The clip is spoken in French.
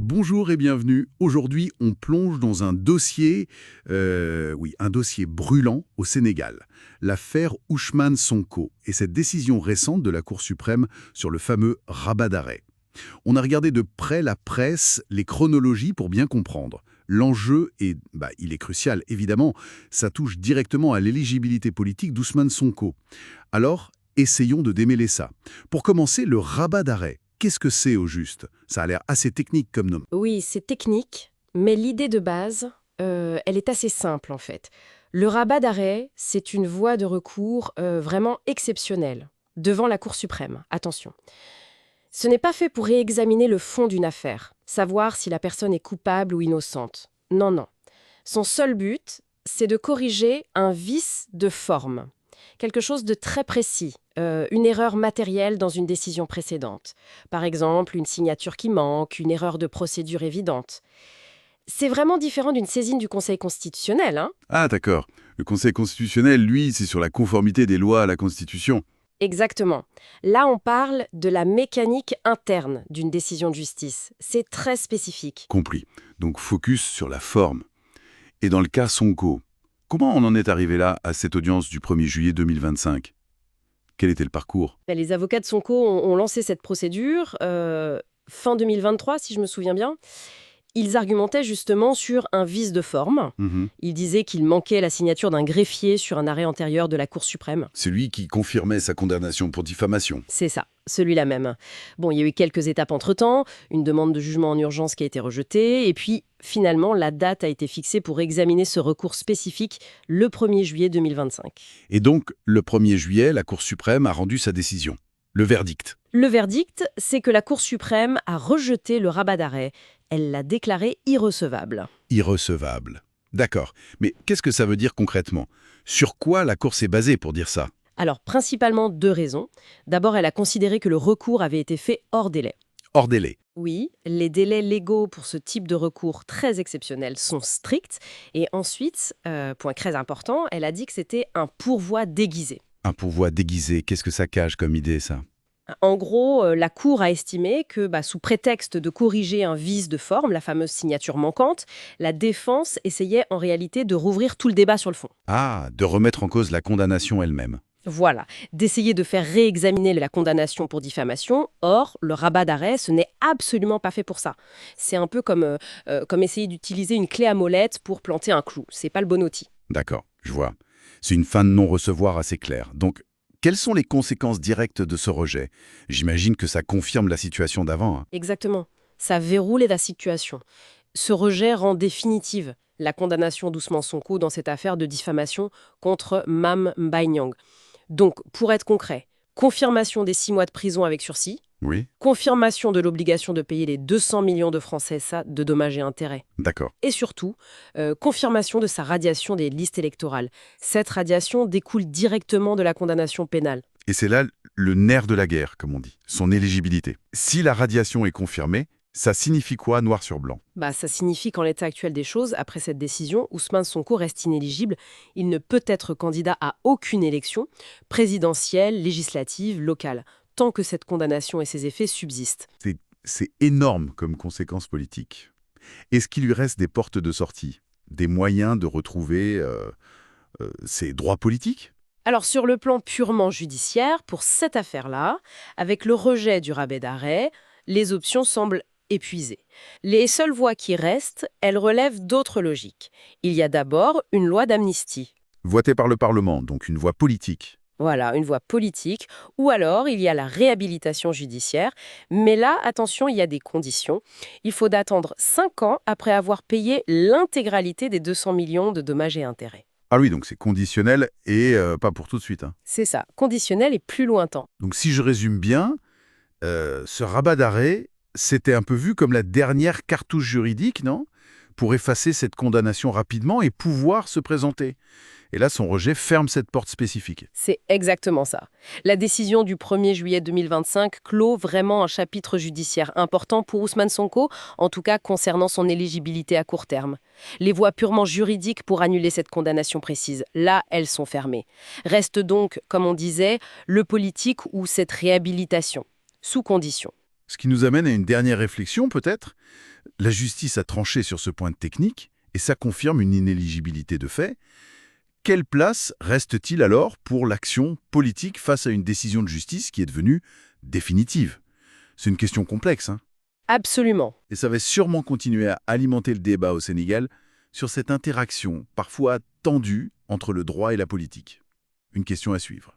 Bonjour et bienvenue. Aujourd'hui, on plonge dans un dossier, un dossier brûlant au Sénégal. L'affaire Ousmane Sonko et cette décision récente de la Cour suprême sur le fameux rabat d'arrêt. On a regardé de près la presse, les chronologies pour bien comprendre. L'enjeu il est crucial, évidemment. Ça touche directement à l'éligibilité politique d'Ousmane Sonko. Alors, essayons de démêler ça. Pour commencer, le rabat d'arrêt. Qu'est-ce que c'est au juste? Ça a l'air assez technique comme nom. Oui, c'est technique, mais l'idée de base, elle est assez simple en fait. Le rabat d'arrêt, c'est une voie de recours vraiment exceptionnelle devant la Cour suprême. Attention. Ce n'est pas fait pour réexaminer le fond d'une affaire, savoir si la personne est coupable ou innocente. Non, non. Son seul but, c'est de corriger un vice de forme. Quelque chose de très précis, une erreur matérielle dans une décision précédente. Par exemple, une signature qui manque, une erreur de procédure évidente. C'est vraiment différent d'une saisine du Conseil constitutionnel, hein? Ah d'accord. Le Conseil constitutionnel, lui, c'est sur la conformité des lois à la Constitution. Exactement. Là, on parle de la mécanique interne d'une décision de justice. C'est très spécifique. Compris. Donc focus sur la forme. Et dans le cas Sonko, comment on en est arrivé là, à cette audience du 1er juillet 2025? Quel était le parcours? Les avocats de Sonko ont lancé cette procédure fin 2023, si je me souviens bien. Ils argumentaient justement sur un vice de forme. Ils disaient qu'il manquait la signature d'un greffier sur un arrêt antérieur de la Cour suprême. C'est lui qui confirmait sa condamnation pour diffamation. C'est ça, celui-là même. Bon, il y a eu quelques étapes entre-temps, une demande de jugement en urgence qui a été rejetée, et puis finalement, la date a été fixée pour examiner ce recours spécifique le 1er juillet 2025. Et donc, le 1er juillet, la Cour suprême a rendu sa décision. Le verdict. Le verdict, c'est que la Cour suprême a rejeté le rabat d'arrêt. Elle l'a déclaré irrecevable. Irrecevable. D'accord. Mais qu'est-ce que ça veut dire concrètement? Sur quoi la Cour s'est basée pour dire ça? Alors, principalement deux raisons. D'abord, elle a considéré que le recours avait été fait hors délai. Hors délai. Oui, les délais légaux pour ce type de recours très exceptionnel sont stricts. Et ensuite, point très important, elle a dit que c'était un pourvoi déguisé. Un pourvoi déguisé, qu'est-ce que ça cache comme idée, ça? En gros, la Cour a estimé que, sous prétexte de corriger un vice de forme, la fameuse signature manquante, la défense essayait en réalité de rouvrir tout le débat sur le fond. Ah, de remettre en cause la condamnation elle-même. Voilà, d'essayer de faire réexaminer la condamnation pour diffamation. Or, le rabat d'arrêt, ce n'est absolument pas fait pour ça. C'est un peu comme essayer d'utiliser une clé à molette pour planter un clou. C'est pas le bon outil. D'accord, je vois. C'est une fin de non-recevoir assez claire. Donc, quelles sont les conséquences directes de ce rejet? J'imagine que ça confirme la situation d'avant. Exactement. Ça verroule la situation. Ce rejet rend définitive la condamnation d'Ousmane Sonko dans cette affaire de diffamation contre Mame Mbaye Niang. Donc, pour être concret, confirmation des 6 mois de prison avec sursis, Oui, confirmation de l'obligation de payer les 200 millions de francs CFA de dommages et intérêts. d'accord. Et surtout, confirmation de sa radiation des listes électorales. Cette radiation découle directement de la condamnation pénale. Et c'est là le nerf de la guerre, comme on dit, son éligibilité. Si la radiation est confirmée, ça signifie quoi noir sur blanc? Ça signifie qu'en l'état actuel des choses, après cette décision, Ousmane Sonko reste inéligible. Il ne peut être candidat à aucune élection, présidentielle, législative, locale, tant que cette condamnation et ses effets subsistent. C'est énorme comme conséquence politique. Est-ce qu'il lui reste des portes de sortie? Des moyens de retrouver ses droits politiques? Alors sur le plan purement judiciaire, pour cette affaire-là, avec le rejet du rabat d'arrêt, les options semblent épuisées. Les seules voies qui restent, elles relèvent d'autres logiques. Il y a d'abord une loi d'amnistie. Voté par le Parlement, donc une voie politique. Voilà, une voie politique. Ou alors, il y a la réhabilitation judiciaire. Mais là, attention, il y a des conditions. Il faut d'attendre 5 ans après avoir payé l'intégralité des 200 millions de dommages et intérêts. Ah oui, donc c'est conditionnel et pas pour tout de suite. C'est ça, conditionnel et plus lointain. Donc si je résume bien, ce rabat d'arrêt, c'était un peu vu comme la dernière cartouche juridique, non? Pour effacer cette condamnation rapidement et pouvoir se présenter. Et là, son rejet ferme cette porte spécifique. C'est exactement ça. La décision du 1er juillet 2025 clôt vraiment un chapitre judiciaire important pour Ousmane Sonko, en tout cas concernant son éligibilité à court terme. Les voies purement juridiques pour annuler cette condamnation précise, là, elles sont fermées. Reste donc, comme on disait, le politique ou cette réhabilitation, sous condition. Ce qui nous amène à une dernière réflexion, peut-être. La justice a tranché sur ce point technique, et ça confirme une inéligibilité de fait. Quelle place reste-t-il alors pour l'action politique face à une décision de justice qui est devenue définitive? C'est une question complexe, hein? Absolument. Et ça va sûrement continuer à alimenter le débat au Sénégal sur cette interaction parfois tendue entre le droit et la politique. Une question à suivre.